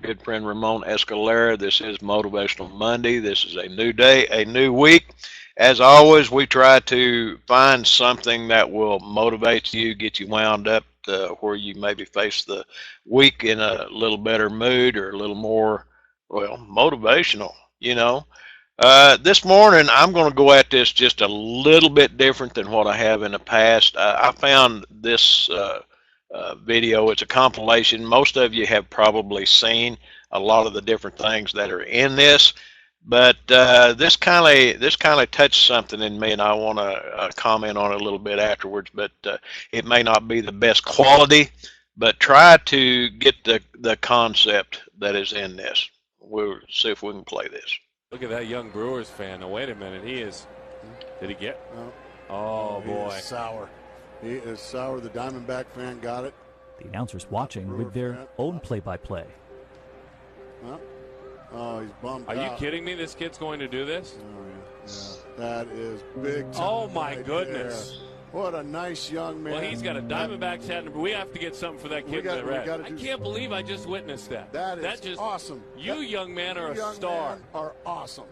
good friend Ramon Escalera. This is Motivational Monday. This is a new day, a new week. As always, we try to find something that will motivate you, get you wound up to where you maybe face the week in a little better mood or a little more, well, motivational, you know. This morning, I'm going to go at this just a little bit different than what I have in the past. I found this video. It's a compilation. Most of you have probably seen a lot of the different things that are in this, but this kind of touched something in me, and I want to comment on it a little bit afterwards. But it may not be the best quality, but try to get the concept that is in this. We'll see if we can play this. Look at that young Brewers fan. Now, wait a minute. He is. Did he get? No. Oh, boy. He is sour. He is sour. The Diamondback fan got it. The announcers watching with their own play-by-play. Well, oh, he's bummed Are out. you kidding me? This kid's going to do this? Oh, yeah. That is big time. Oh, my right goodness. there. What a nice young man. Well, he's got a Diamondbacks hat. We have to get something for that kid in the red. I can't believe I just witnessed that. That is just awesome. You young man are a star. Men are awesome.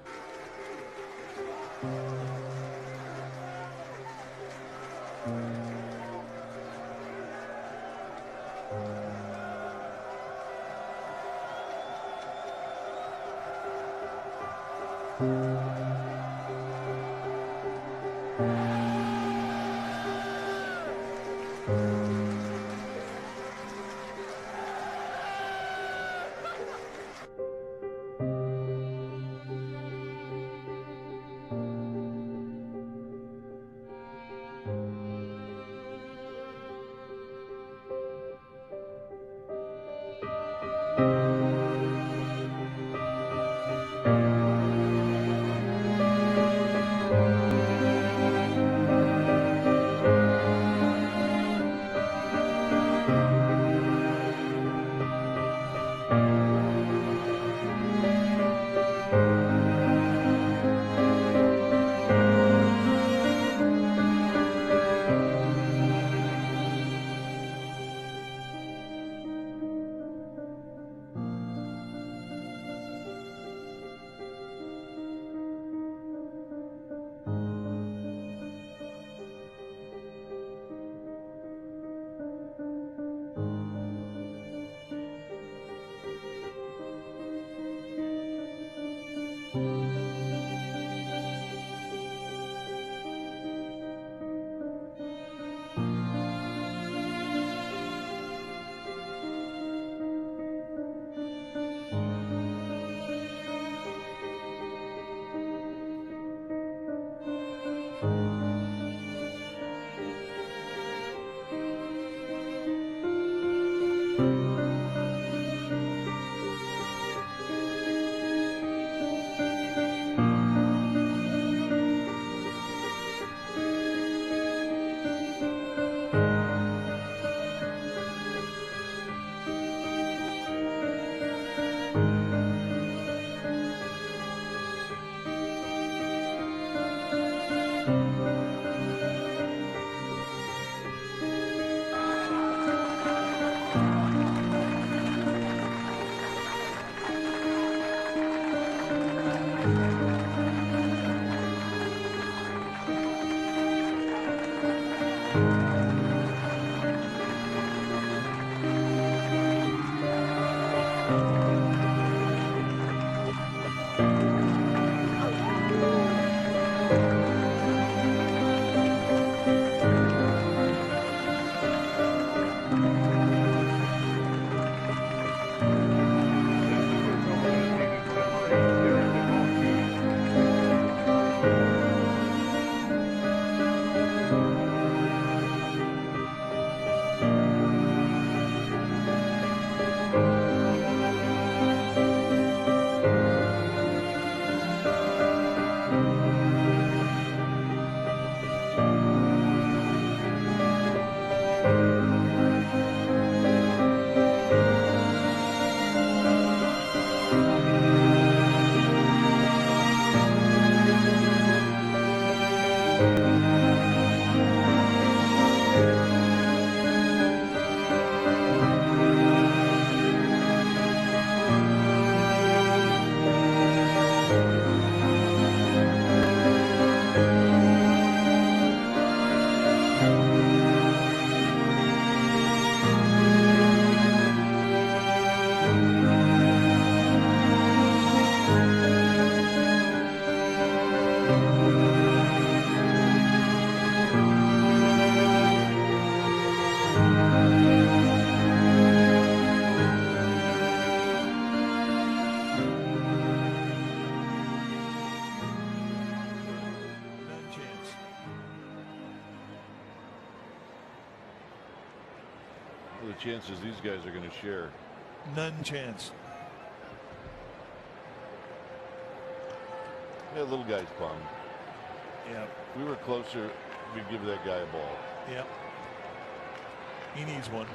What are the chances these guys are going to share? None chance. Yeah, little guy's bummed. Yeah. If we were closer, we'd give that guy a ball. Yeah. He needs one.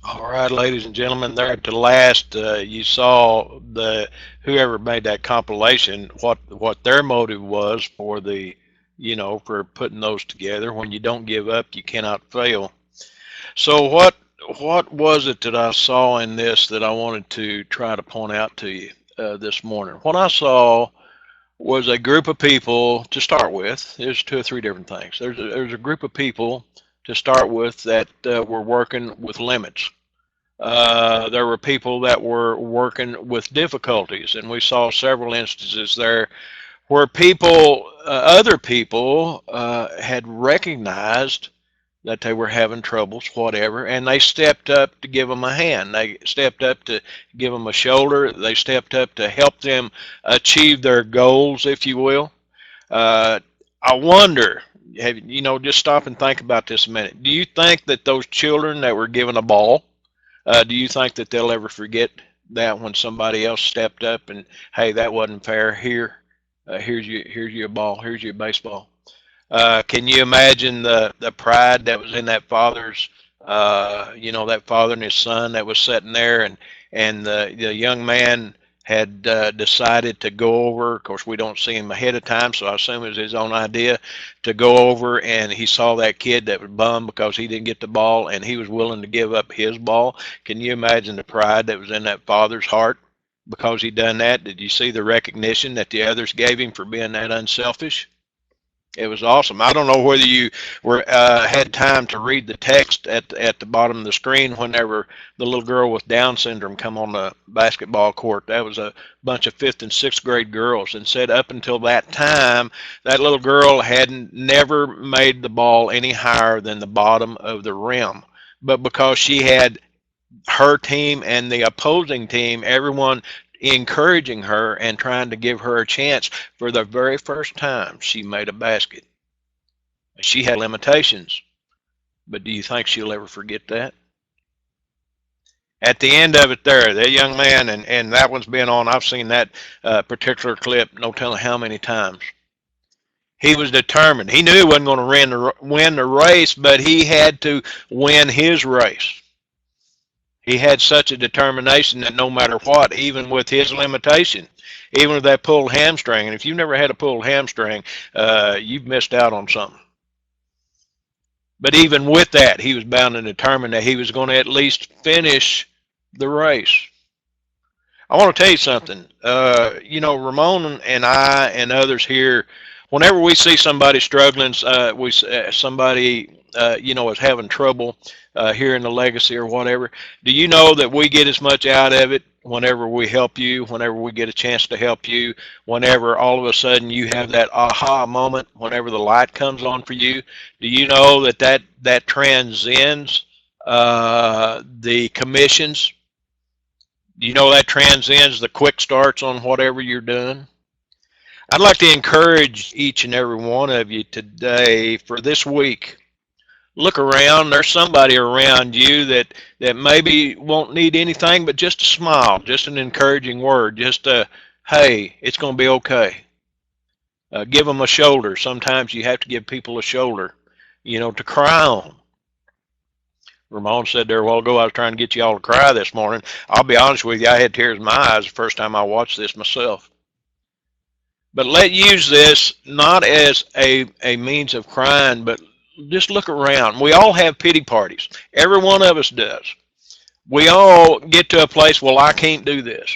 All right, ladies and gentlemen, there at the last, you saw whoever made that compilation, what their motive was for the you know, for putting those together. When you don't give up, you cannot fail. So what was it that I saw in this that I wanted to try to point out to you this morning? What I saw was a group of people to start with. There's 2 or 3 different things. There's a group of people to start with that were working with limits. There were people that were working with difficulties, and we saw several instances there where people, other people, had recognized that they were having troubles, whatever, and they stepped up to give them a hand. They stepped up to give them a shoulder. They stepped up to help them achieve their goals, if you will. I wonder, you know, just stop and think about this a minute. Do you think that those children that were given a ball, do you think that they'll ever forget that when somebody else stepped up and, hey, that wasn't fair, here's your ball, here's your baseball? Can you imagine the pride that was in that father's, you know, that father and his son that was sitting there, and the young man had decided to go over. Of course, we don't see him ahead of time, so I assume it was his own idea to go over, and he saw that kid that was bummed because he didn't get the ball, and he was willing to give up his ball. Can you imagine the pride that was in that father's heart because he done that? Did you see the recognition that the others gave him for being that unselfish? It was awesome. I don't know whether you were had time to read the text at the bottom of the screen whenever the little girl with Down syndrome come on the basketball court. That was a bunch of 5th and 6th grade girls, and said up until that time, that little girl hadn't never made the ball any higher than the bottom of the rim. But because she had her team and the opposing team, everyone encouraging her and trying to give her a chance, for the very first time she made a basket. She had limitations, but do you think she'll ever forget that? At the end of it there, that young man, and that one's been on, I've seen that particular clip no telling how many times. He was determined. He knew he wasn't going to win the race, but he had to win his race. He had such a determination that no matter what, even with his limitation, even with that pulled hamstring, and if you've never had a pulled hamstring, you've missed out on something. But even with that, he was bound and determined that he was going to at least finish the race. I want to tell you something. You know, Ramon and I and others here, whenever we see somebody struggling, somebody you know, is having trouble here in the legacy or whatever, do you know that we get as much out of it whenever we help you, whenever we get a chance to help you, whenever all of a sudden you have that aha moment, whenever the light comes on for you? Do you know that transcends the commissions? Do you know that transcends the quick starts on whatever you're doing? I'd like to encourage each and every one of you today for this week. Look around. There's somebody around you that maybe won't need anything but just a smile, just an encouraging word, just a, hey, it's going to be okay. Give them a shoulder. Sometimes you have to give people a shoulder, you know, to cry on. Ramon said there a while ago, I was trying to get you all to cry this morning. I'll be honest with you, I had tears in my eyes the first time I watched this myself. But let's use this not as a means of crying, but just look around. We all have pity parties. Every one of us does. We all get to a place, well, I can't do this.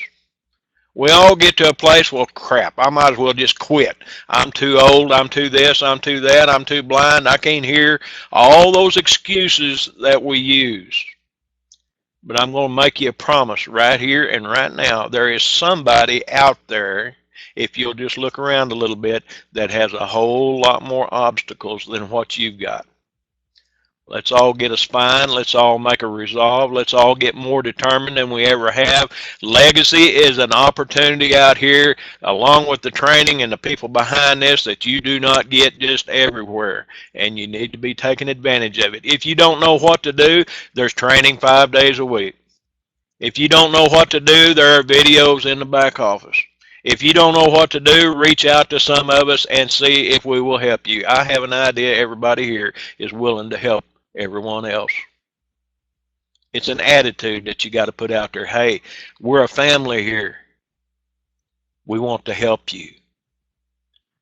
We all get to a place, well, crap, I might as well just quit. I'm too old, I'm too this, I'm too that, I'm too blind, I can't hear. All those excuses that we use. But I'm going to make you a promise right here and right now. There is somebody out there, if you'll just look around a little bit, that has a whole lot more obstacles than what you've got. Let's all get a spine. Let's all make a resolve. Let's all get more determined than we ever have. Legacy is an opportunity out here, along with the training and the people behind this, that you do not get just everywhere, and you need to be taking advantage of it. If you don't know what to do, there's training 5 days a week. If you don't know what to do, there are videos in the back office. If you don't know what to do, reach out to some of us and see if we will help you. I have an idea everybody here is willing to help everyone else. It's an attitude that you got to put out there. Hey, we're a family here. We want to help you.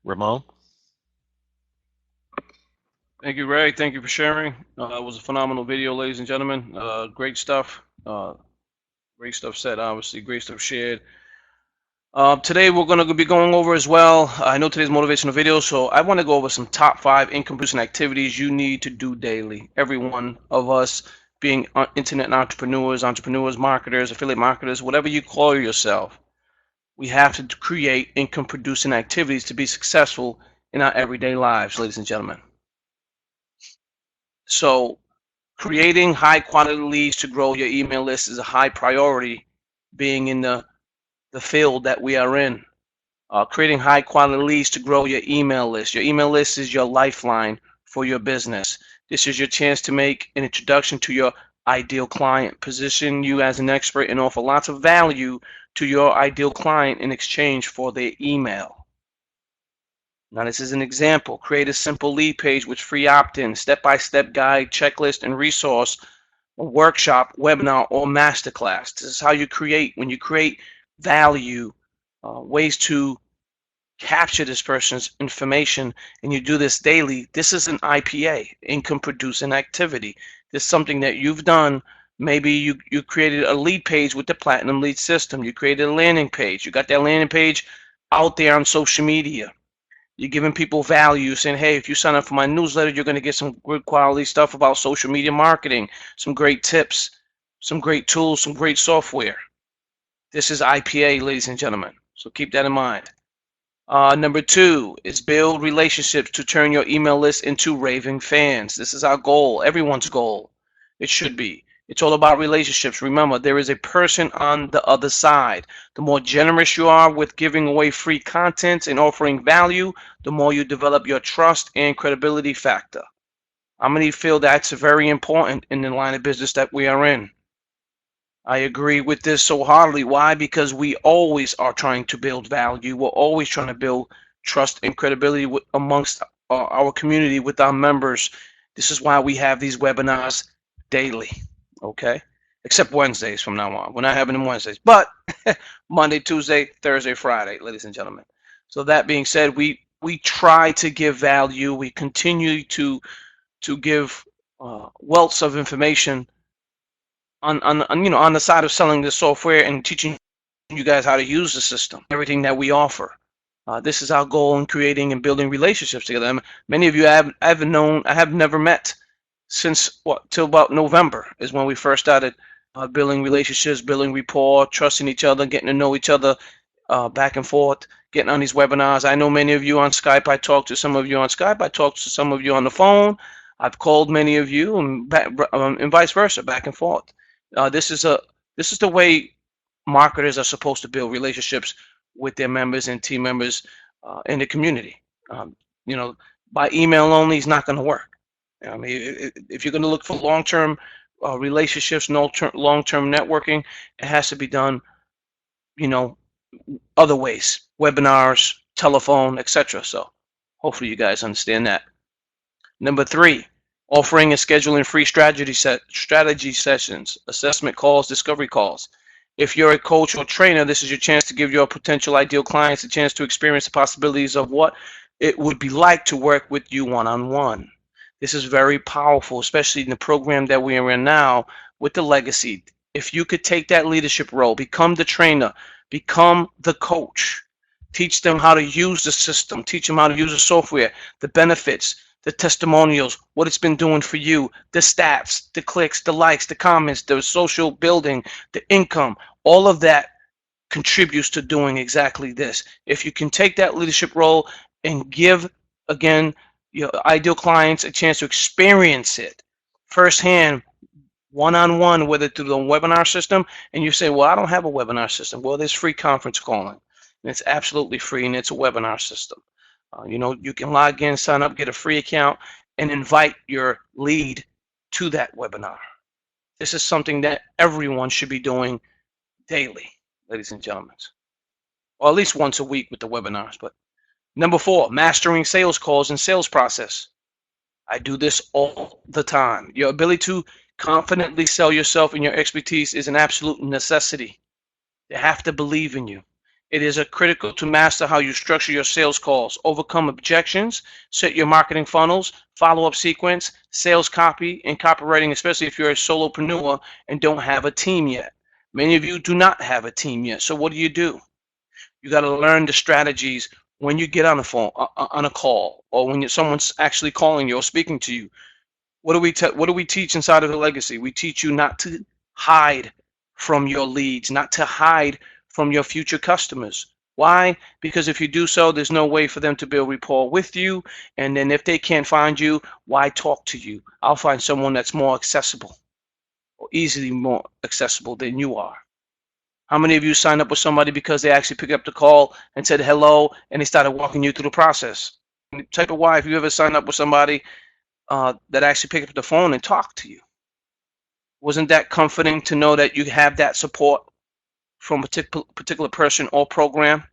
Ramon? Thank you, Ray. Thank you for sharing. It was a phenomenal video, ladies and gentlemen. Great stuff. Great stuff said, obviously. Great stuff shared. Today we're going to be going over as well. I know today's motivational video, so I want to go over some top 5 income-producing activities you need to do daily. Every one of us, being internet entrepreneurs, marketers, affiliate marketers, whatever you call yourself, we have to create income-producing activities to be successful in our everyday lives, ladies and gentlemen. So creating high-quality leads to grow your email list is a high priority, being in the field that we are in. Creating high-quality leads to grow your email list. Your email list is your lifeline for your business. This is your chance to make an introduction to your ideal client, position you as an expert, and offer lots of value to your ideal client in exchange for their email. Now, this is an example. Create a simple lead page with free opt-in, step-by-step guide, checklist, and resource, a workshop, webinar, or masterclass. This is how you create. When you create value, ways to capture this person's information, and you do this daily. This is an IPA, income producing activity. This is something that you've done. Maybe you created a lead page with the Platinum Lead System. You created a landing page. You got that landing page out there on social media. You're giving people value, saying, hey, if you sign up for my newsletter, you're going to get some good quality stuff about social media marketing, some great tips, some great tools, some great software. This is IPA, ladies and gentlemen. So keep that in mind. Number 2 is build relationships to turn your email list into raving fans. This is our goal, everyone's goal. It should be. It's all about relationships. Remember, there is a person on the other side. The more generous you are with giving away free content and offering value, the more you develop your trust and credibility factor. How many feel that's very important in the line of business that we are in? I agree with this so hardly. Why? Because we always are trying to build value. We're always trying to build trust and credibility amongst our community, with our members. This is why we have these webinars daily, okay? Except Wednesdays from now on. We're not having them Wednesdays, but Monday, Tuesday, Thursday, Friday, ladies and gentlemen. So that being said, we try to give value. We continue to give wealths of information on the side of selling the software and teaching you guys how to use the system, everything that we offer. This is our goal in creating and building relationships together. Many of you I have never met since till about November is when we first started building relationships, building rapport, trusting each other, getting to know each other back and forth, getting on these webinars. I know many of you on Skype. I talked to some of you on Skype. I talked to some of you on the phone. I've called many of you, and vice versa, back and forth. This is the way marketers are supposed to build relationships with their members and team members in the community. By email only is not going to work. I mean, if you're going to look for long-term relationships, long-term networking, it has to be done, other ways, webinars, telephone, etc. So hopefully you guys understand that. Number 3, offering and scheduling free strategy sessions, assessment calls, discovery calls. If you're a coach or trainer, this is your chance to give your potential ideal clients a chance to experience the possibilities of what it would be like to work with you one-on-one. This is very powerful, especially in the program that we are in now with the legacy. If you could take that leadership role, become the trainer, become the coach, teach them how to use the system, teach them how to use the software, the benefits, the testimonials, what it's been doing for you, the stats, the clicks, the likes, the comments, the social building, the income, all of that contributes to doing exactly this. If you can take that leadership role and give, again, your ideal clients a chance to experience it firsthand, one-on-one, whether through the webinar system, and you say, well, I don't have a webinar system. Well, there's free conference calling, and it's absolutely free, and it's a webinar system. You can log in, sign up, get a free account, and invite your lead to that webinar. This is something that everyone should be doing daily, ladies and gentlemen, or at least once a week with the webinars. But number 4, mastering sales calls and sales process. I do this all the time. Your ability to confidently sell yourself and your expertise is an absolute necessity. They have to believe in you. It is critical to master how you structure your sales calls, overcome objections, set your marketing funnels, follow-up sequence, sales copy, and copywriting, especially if you're a solopreneur and don't have a team yet. Many of you do not have a team yet. So what do? You got to learn the strategies when you get on a phone, on a call, or when someone's actually calling you or speaking to you. What do we teach inside of the legacy? We teach you not to hide from your leads, not to hide from your future customers. Why? Because if you do so, there's no way for them to build rapport with you. And then if they can't find you, why talk to you? I'll find someone that's more accessible or easily more accessible than you are. How many of you signed up with somebody because they actually picked up the call and said hello and they started walking you through the process? Type of why, if you ever signed up with somebody that actually picked up the phone and talked to you? Wasn't that comforting to know that you have that support from a particular person or program?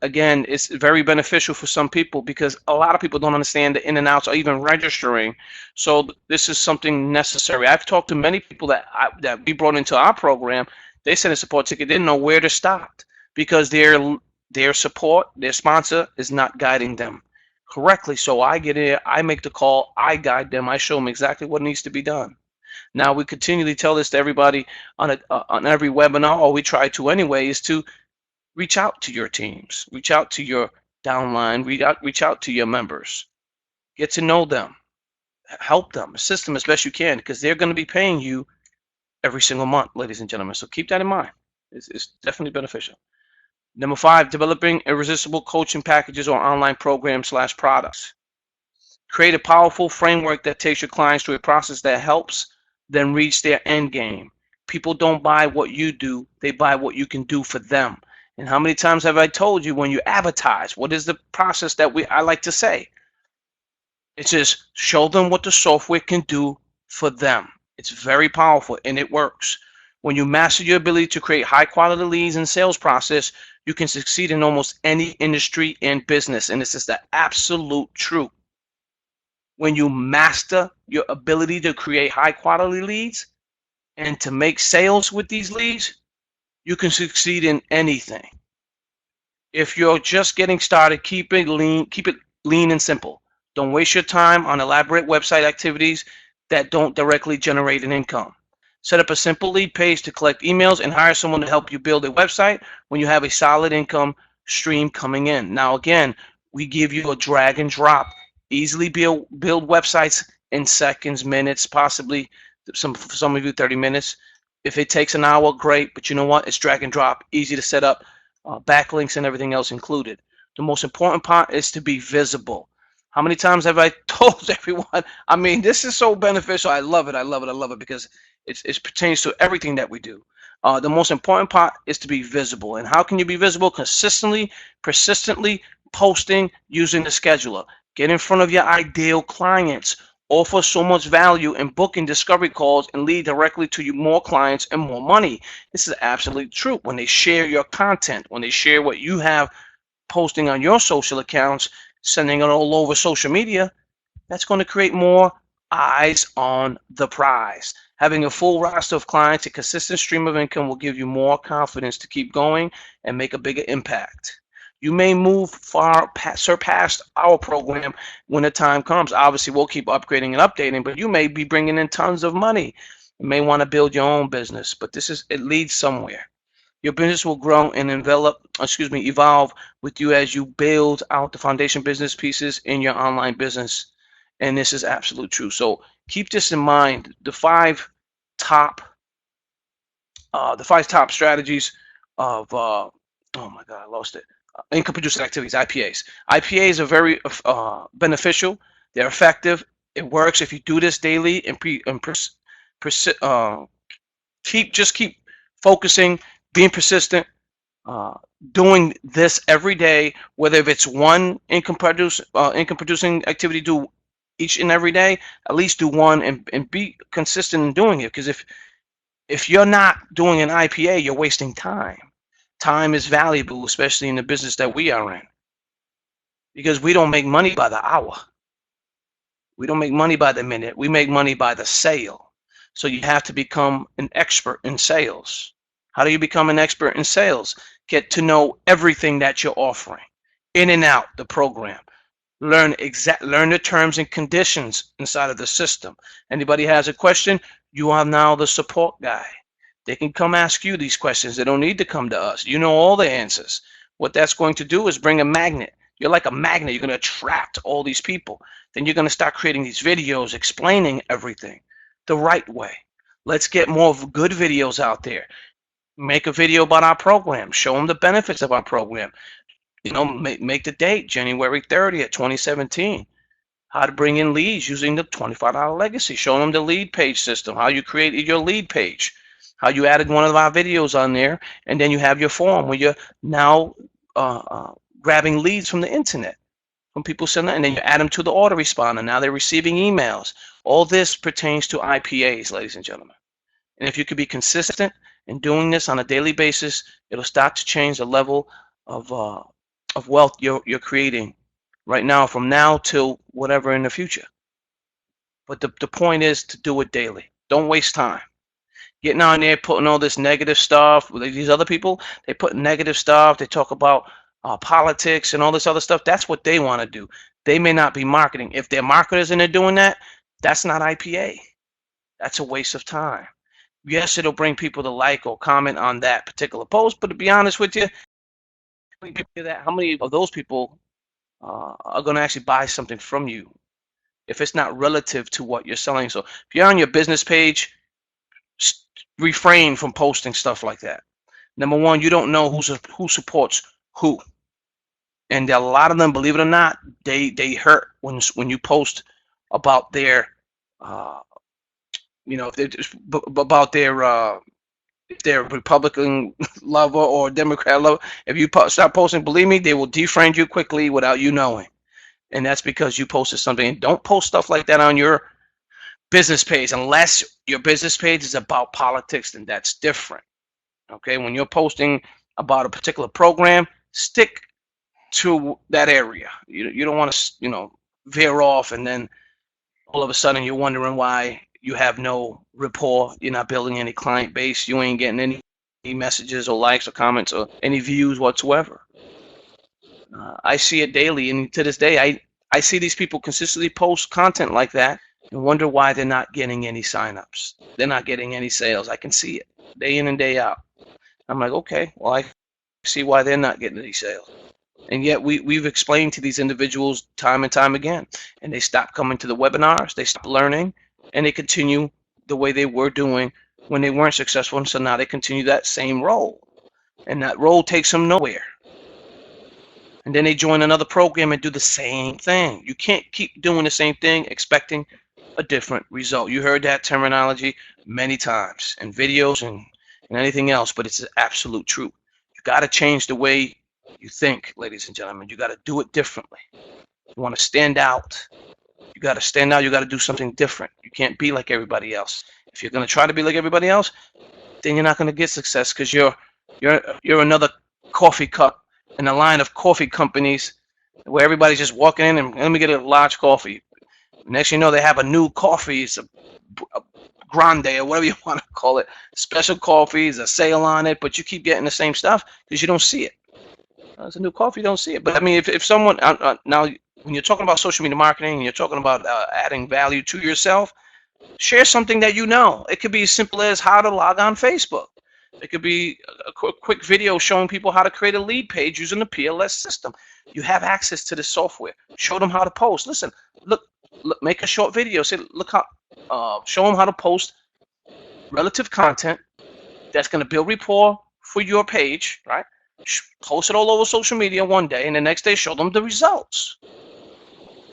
Again, it's very beneficial for some people because a lot of people don't understand the in and outs or even registering. So this is something necessary. I've talked to many people that we brought into our program. They sent a support ticket, didn't know where to start because their support, their sponsor is not guiding them correctly. So I get in, I make the call, I guide them, I show them exactly what needs to be done. Now we continually tell this to everybody on every webinar, or we try to anyway, is to reach out to your teams, reach out to your downline, reach out to your members, get to know them, help them, assist them as best you can, because they're going to be paying you every single month, ladies and gentlemen. So keep that in mind. It's definitely beneficial. Number 5, developing irresistible coaching packages or online programs/products. Create a powerful framework that takes your clients through a process that helps them reach their end game. People don't buy what you do, they buy what you can do for them. And how many times have I told you, when you advertise, what is the process that I like to say? It's just show them what the software can do for them. It's very powerful and it works. When you master your ability to create high quality leads and sales process, you can succeed in almost any industry and business. And this is the absolute truth. When you master your ability to create high quality leads and to make sales with these leads, you can succeed in anything. If you're just getting started, keep it lean and simple. Don't waste your time on elaborate website activities that don't directly generate an income. Set up a simple lead page to collect emails and hire someone to help you build a website when you have a solid income stream coming in. Now, again, we give you a drag and drop. Easily build websites in seconds, minutes, possibly some of you 30 minutes. If it takes an hour, great, but you know what? It's drag and drop, easy to set up, backlinks and everything else included. The most important part is to be visible. How many times have I told everyone? I mean, this is so beneficial. I love it. I love it. I love it because it pertains to everything that we do. The most important part is to be visible. And how can you be visible? Consistently, persistently posting using the scheduler. Get in front of your ideal clients. Offer so much value in booking discovery calls and lead directly to you more clients and more money. This is absolutely true. When they share your content, when they share what you have posting on your social accounts, sending it all over social media, that's going to create more eyes on the prize. Having a full roster of clients, a consistent stream of income will give you more confidence to keep going and make a bigger impact. You may move surpass our program when the time comes. Obviously, we'll keep upgrading and updating, but you may be bringing in tons of money. You may want to build your own business, but it leads somewhere. Your business will grow and evolve with you as you build out the foundation business pieces in your online business. And this is absolute true. So keep this in mind. The five top strategies of oh my God, I lost it. Income producing activities, IPAs. IPAs are very beneficial. They're effective. It works if you do this daily and keep focusing, being persistent, doing this every day. Whether if it's one income producing activity, do each and every day. At least do one and be consistent in doing it. Because if you're not doing an IPA, you're wasting time. Time is valuable, especially in the business that we are in, because we don't make money by the hour. We don't make money by the minute. We make money by the sale. So you have to become an expert in sales. How do you become an expert in sales? Get to know everything that you're offering, in and out the program. Learn the terms and conditions inside of the system. Anybody has a question, you are now the support guy. They can come ask you these questions. They don't need to come to us. You know all the answers. What that's going to do is bring a magnet. You're like a magnet. You're going to attract all these people. Then you're going to start creating these videos explaining everything the right way. Let's get more good videos out there. Make a video about our program. Show them the benefits of our program. You know, make the date, January 30th, 2017. How to bring in leads using the $25 legacy. Show them the lead page system, how you created your lead page, how you added one of our videos on there, and then you have your form where you're now grabbing leads from the internet, from people sending, and then you add them to the autoresponder. Now they're receiving emails. All this pertains to IPAs, ladies and gentlemen. And if you could be consistent in doing this on a daily basis, it'll start to change the level of wealth you're creating right now, from now till whatever in the future. But the point is to do it daily. Don't waste time getting on there putting all this negative stuff. These other people, they put negative stuff. They talk about politics and all this other stuff. That's what they want to do. They may not be marketing. If they're marketers and they're doing that, that's not IPA. That's a waste of time. Yes, it'll bring people to like or comment on that particular post, but to be honest with you, how many of those people are going to actually buy something from you if it's not relative to what you're selling? So if you're on your business page, refrain from posting stuff like that. Number one, you don't know who supports who, and a lot of them, believe it or not, they hurt when you post about their about their Republican lover or Democrat lover. If you start posting, believe me, they will defriend you quickly without you knowing. And that's because you posted something. And don't post stuff like that on your business page unless your business page is about politics, then that's different. Okay, when you're posting about a particular program, stick to that area. You don't want to, veer off and then all of a sudden you're wondering why you have no rapport, you're not building any client base, you ain't getting any messages or likes or comments or any views whatsoever. I see it daily, and to this day, I see these people consistently post content like that and wonder why they're not getting any signups. They're not getting any sales. I can see it day in and day out. I'm like, okay, well, I see why they're not getting any sales. And yet we've explained to these individuals time and time again, and they stop coming to the webinars, they stop learning, and they continue the way they were doing when they weren't successful. And so now they continue that same role, and that role takes them nowhere. And then they join another program and do the same thing. You can't keep doing the same thing expecting a different result. You heard that terminology many times in videos and anything else, but it's absolute truth. You got to change the way you think, ladies and gentlemen. You got to do it differently. You want to stand out. You got to stand out. You got to do something different. You can't be like everybody else. If you're going to try to be like everybody else, then you're not going to get success, because you're another coffee cup in a line of coffee companies where everybody's just walking in and let me get a large coffee. Next you know, they have a new coffee. It's a grande or whatever you want to call it. Special coffees, a sale on it, but you keep getting the same stuff because you don't see it. It's a new coffee, you don't see it. But I mean, if someone, now when you're talking about social media marketing and you're talking about adding value to yourself, share something that you know. It could be as simple as how to log on Facebook. It could be a quick video showing people how to create a lead page using the PLS system. You have access to the software. Show them how to post. Listen, look, make a short video. Say, look how, show them how to post relative content that's going to build rapport for your page, right? Post it all over social media one day, and the next day show them the results.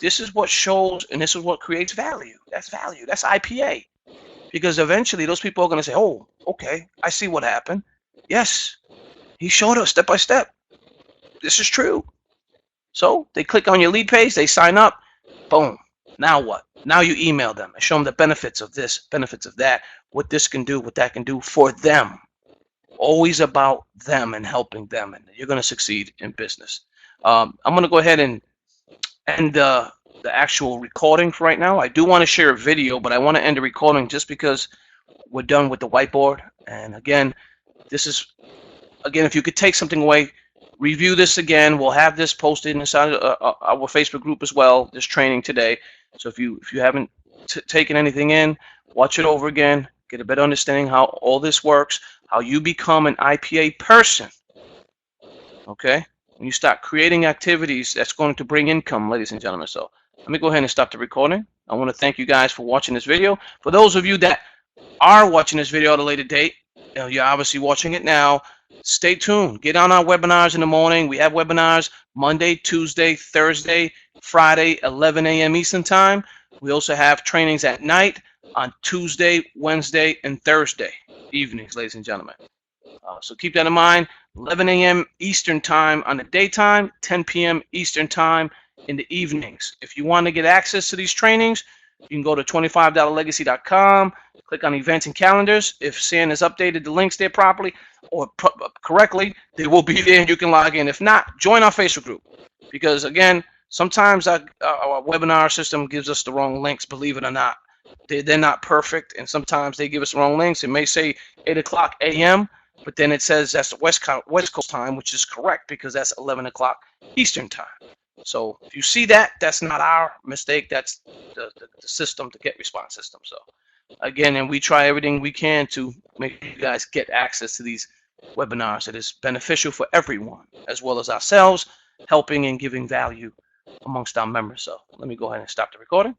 This is what shows, and this is what creates value. That's value. That's IPA. Because eventually those people are going to say, oh, okay, I see what happened. Yes, he showed us step by step. This is true. So they click on your lead page, they sign up, boom. Now what? Now you email them and show them the benefits of this, benefits of that, what this can do, what that can do for them. Always about them and helping them, and you're going to succeed in business. I'm going to go ahead and end the actual recording for right now. I do want to share a video, but I want to end the recording just because we're done with the whiteboard. And again, this is again, if you could take something away, review this again. We'll have this posted inside our Facebook group as well, this training today. So if you haven't taken anything in, watch it over again, get a better understanding how all this works, how you become an IPA person, okay? When you start creating activities that's going to bring income, ladies and gentlemen. So let me go ahead and stop the recording. I want to thank you guys for watching this video. For those of you that are watching this video at a later date, you're obviously watching it now, stay tuned. Get on our webinars in the morning. We have webinars Monday, Tuesday, Thursday, Friday, 11 a.m. Eastern Time. We also have trainings at night on Tuesday, Wednesday, and Thursday evenings, ladies and gentlemen. So keep that in mind. 11 a.m. Eastern Time on the daytime, 10 p.m. Eastern Time in the evenings. If you want to get access to these trainings, you can go to $25legacy.com, click on events and calendars. If San has updated the links there properly or correctly, they will be there and you can log in. If not, join our Facebook group, because again, sometimes our webinar system gives us the wrong links, believe it or not. They're not perfect, and sometimes they give us the wrong links. It may say 8 o'clock a.m., but then it says that's the West Coast time, which is correct because that's 11 o'clock Eastern Time. So if you see that, that's not our mistake. That's the system, the get response system. So again, and we try everything we can to make you guys get access to these webinars. It is beneficial for everyone, as well as ourselves, helping and giving value amongst our members. So let me go ahead and stop the recording.